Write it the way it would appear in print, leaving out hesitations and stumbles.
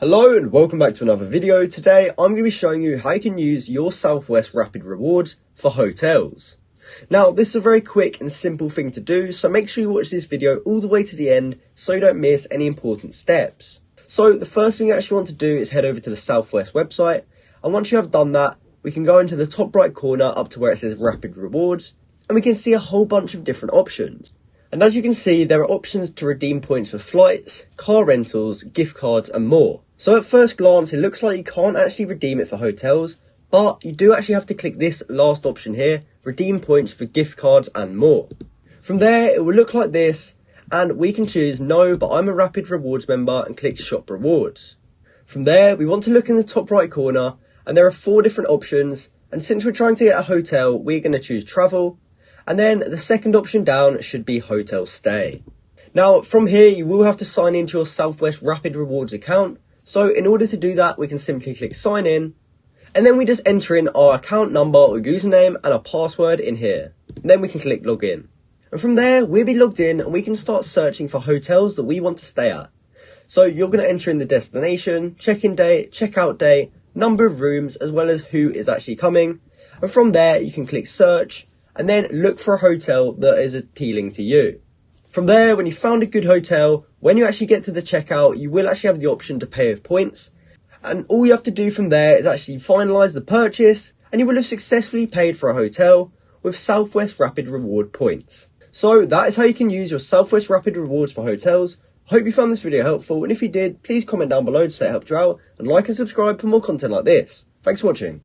Hello and welcome back to another video. Today I'm going to be showing you how you can use your Southwest Rapid Rewards for hotels. Now this is a very quick and simple thing to do, so make sure you watch this video all the way to the end so you don't miss any important steps. So the first thing you actually want to do is head over to the Southwest website, and once you have done that, we can go into the top right corner up to where it says Rapid Rewards, and we can see a whole bunch of different options. And as you can see, there are options to redeem points for flights, car rentals, gift cards and more. So at first glance, it looks like you can't actually redeem it for hotels, but you do actually have to click this last option here, redeem points for gift cards and more. From there, it will look like this, and we can choose no, but I'm a Rapid Rewards member, and click shop rewards. From there, we want to look in the top right corner, and there are 4 different options, and since we're trying to get a hotel, we're going to choose travel. And then the second option down should be hotel stay. Now from here you will have to sign into your Southwest Rapid Rewards account. So in order to do that, we can simply click sign in, and then we just enter in our account number or username and our password in here. And then we can click login. And from there we'll be logged in and we can start searching for hotels that we want to stay at. So you're going to enter in the destination, check-in date, check-out date, number of rooms, as well as who is actually coming. And from there you can click search, and then look for a hotel that is appealing to you. From there, when you found a good hotel, when you actually get to the checkout, you will actually have the option to pay with points. And all you have to do from there is actually finalise the purchase, and you will have successfully paid for a hotel with Southwest Rapid Reward points. So that is how you can use your Southwest Rapid Rewards for hotels. I hope you found this video helpful, and if you did, please comment down below to say it helped you out, and like and subscribe for more content like this. Thanks for watching.